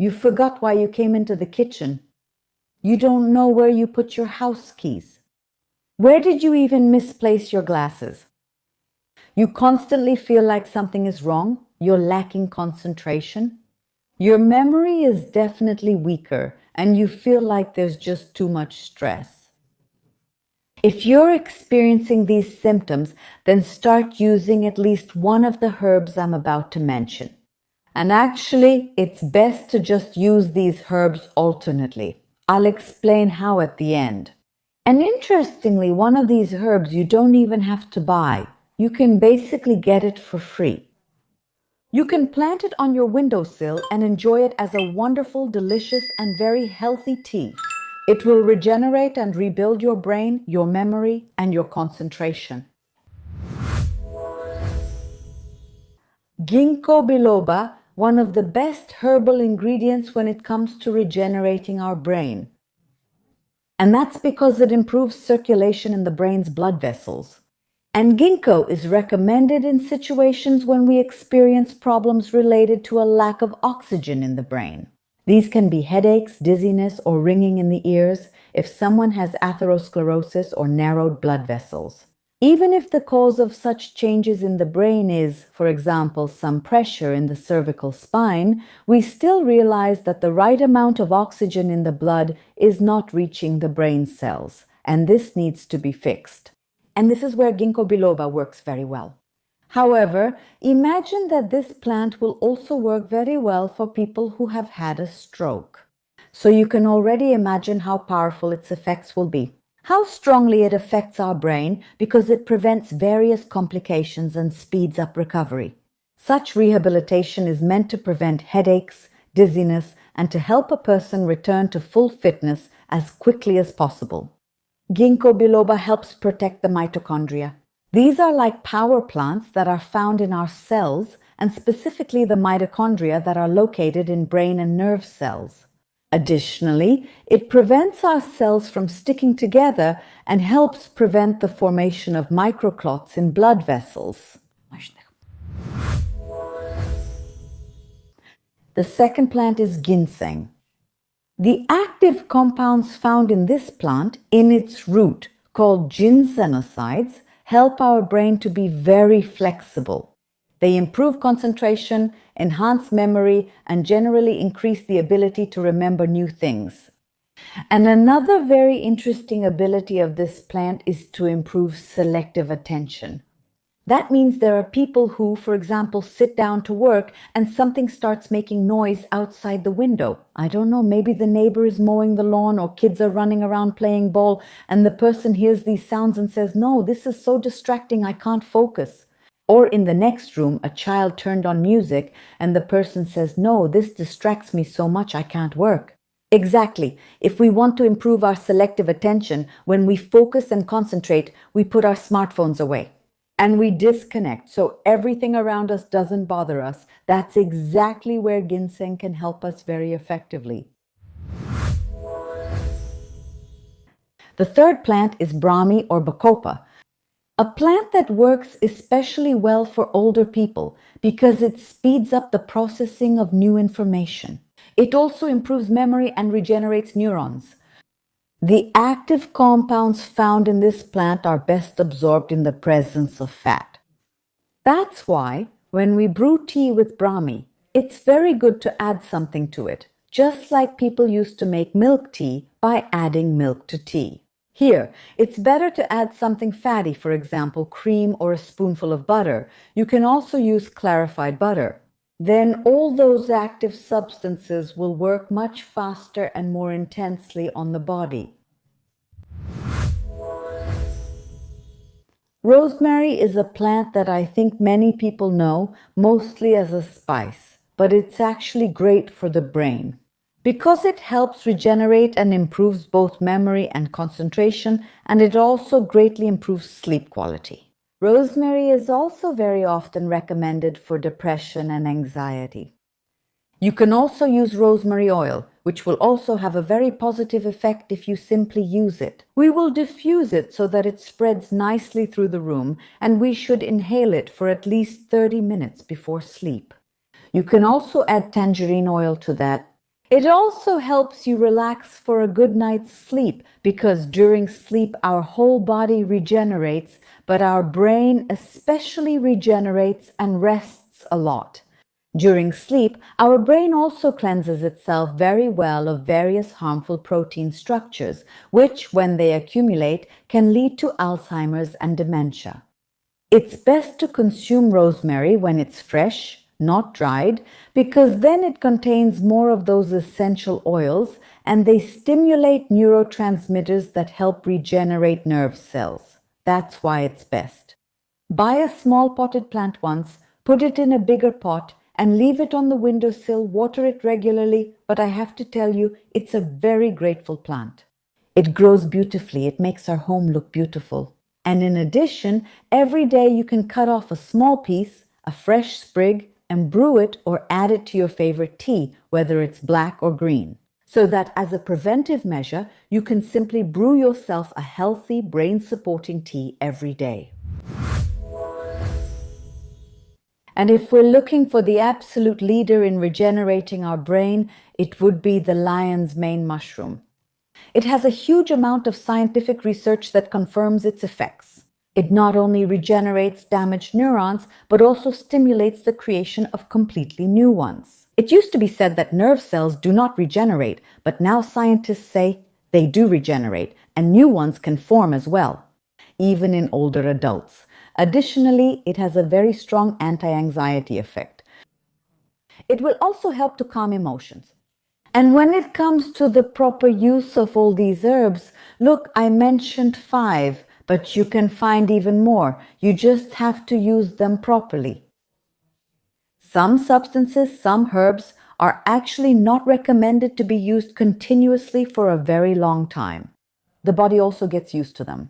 You forgot why you came into the kitchen. You don't know where you put your house keys. Where did you even misplace your glasses? You constantly feel like something is wrong. You're lacking concentration. Your memory is definitely weaker and you feel like there's just too much stress. If you're experiencing these symptoms, then start using at least one of the herbs I'm about to mention. And actually, it's best to just use these herbs alternately. I'll explain how at the end. And interestingly, one of these herbs you don't even have to buy. You can basically get it for free. You can plant it on your windowsill and enjoy it as a wonderful, delicious, and very healthy tea. It will regenerate and rebuild your brain, your memory, and your concentration. Ginkgo biloba, one of the best herbal ingredients when it comes to regenerating our brain. And that's because it improves circulation in the brain's blood vessels. And ginkgo is recommended in situations when we experience problems related to a lack of oxygen in the brain. These can be headaches, dizziness, or ringing in the ears if someone has atherosclerosis or narrowed blood vessels. Even if the cause of such changes in the brain is, for example, some pressure in the cervical spine, we still realize that the right amount of oxygen in the blood is not reaching the brain cells, and this needs to be fixed. And this is where ginkgo biloba works very well. However, imagine that this plant will also work very well for people who have had a stroke. So you can already imagine how powerful its effects will be. How strongly it affects our brain because it prevents various complications and speeds up recovery. Such rehabilitation is meant to prevent headaches, dizziness, and to help a person return to full fitness as quickly as possible. Ginkgo biloba helps protect the mitochondria. These are like power plants that are found in our cells, and specifically the mitochondria that are located in brain and nerve cells. Additionally, it prevents our cells from sticking together and helps prevent the formation of microclots in blood vessels. The second plant is ginseng. The active compounds found in this plant, in its root, called ginsenosides, help our brain to be very flexible. They improve concentration, enhance memory, and generally increase the ability to remember new things. And another very interesting ability of this plant is to improve selective attention. That means there are people who, for example, sit down to work and something starts making noise outside the window. I don't know, maybe the neighbor is mowing the lawn or kids are running around playing ball, and the person hears these sounds and says, "No, this is so distracting, I can't focus." Or in the next room, a child turned on music and the person says, "No, this distracts me so much I can't work." Exactly. If we want to improve our selective attention, when we focus and concentrate, we put our smartphones away. And we disconnect, so everything around us doesn't bother us. That's exactly where ginseng can help us very effectively. The third plant is Brahmi or bacopa, a plant that works especially well for older people because it speeds up the processing of new information. It also improves memory and regenerates neurons. The active compounds found in this plant are best absorbed in the presence of fat. That's why when we brew tea with Brahmi, it's very good to add something to it, just like people used to make milk tea by adding milk to tea. Here, it's better to add something fatty, for example, cream or a spoonful of butter. You can also use clarified butter. Then all those active substances will work much faster and more intensely on the body. Rosemary is a plant that I think many people know, mostly as a spice, but it's actually great for the brain. Because it helps regenerate and improves both memory and concentration, and it also greatly improves sleep quality. Rosemary is also very often recommended for depression and anxiety. You can also use rosemary oil, which will also have a very positive effect if you simply use it. We will diffuse it so that it spreads nicely through the room, and we should inhale it for at least 30 minutes before sleep. You can also add tangerine oil to that. It also helps you relax for a good night's sleep because during sleep our whole body regenerates, but our brain especially regenerates and rests a lot. During sleep, our brain also cleanses itself very well of various harmful protein structures, which, when they accumulate, can lead to Alzheimer's and dementia. It's best to consume rosemary when it's fresh, not dried, because then it contains more of those essential oils and they stimulate neurotransmitters that help regenerate nerve cells. That's why it's best. Buy a small potted plant once, put it in a bigger pot, and leave it on the windowsill, water it regularly, but I have to tell you, it's a very grateful plant. It grows beautifully, it makes our home look beautiful. And in addition, every day you can cut off a small piece, a fresh sprig, and brew it or add it to your favorite tea, whether it's black or green. So that as a preventive measure, you can simply brew yourself a healthy, brain-supporting tea every day. And if we're looking for the absolute leader in regenerating our brain, it would be the lion's mane mushroom. It has a huge amount of scientific research that confirms its effects. It not only regenerates damaged neurons, but also stimulates the creation of completely new ones. It used to be said that nerve cells do not regenerate, but now scientists say they do regenerate, and new ones can form as well, even in older adults. Additionally, it has a very strong anti-anxiety effect. It will also help to calm emotions. And when it comes to the proper use of all these herbs, look, I mentioned 5, but you can find even more. You just have to use them properly. Some substances, some herbs, are actually not recommended to be used continuously for a very long time. The body also gets used to them.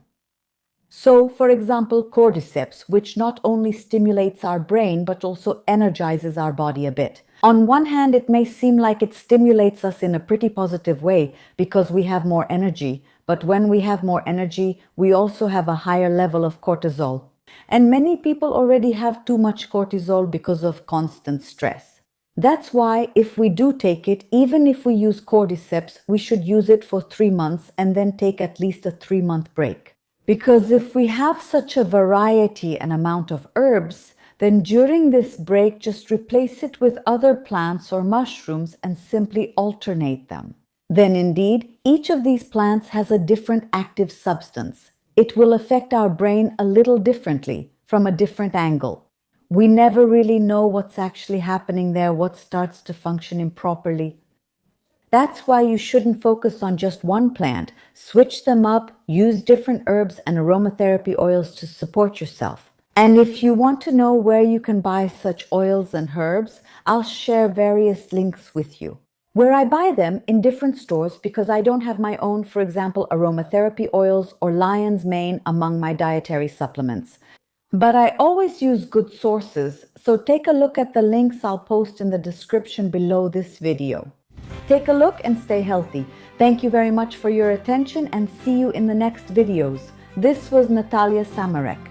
So, for example, cordyceps, which not only stimulates our brain, but also energizes our body a bit. On one hand, it may seem like it stimulates us in a pretty positive way because we have more energy, but when we have more energy, we also have a higher level of cortisol. And many people already have too much cortisol because of constant stress. That's why if we do take it, even if we use cordyceps, we should use it for 3 months and then take at least a 3-month break. Because if we have such a variety and amount of herbs, then during this break, just replace it with other plants or mushrooms and simply alternate them. Then indeed, each of these plants has a different active substance. It will affect our brain a little differently, from a different angle. We never really know what's actually happening there, what starts to function improperly. That's why you shouldn't focus on just one plant. Switch them up, use different herbs and aromatherapy oils to support yourself. And if you want to know where you can buy such oils and herbs, I'll share various links with you. Where I buy them in different stores because I don't have my own, for example, aromatherapy oils or lion's mane among my dietary supplements. But I always use good sources, so take a look at the links I'll post in the description below this video. Take a look and stay healthy. Thank you very much for your attention and see you in the next videos. This was Natalia Samarek.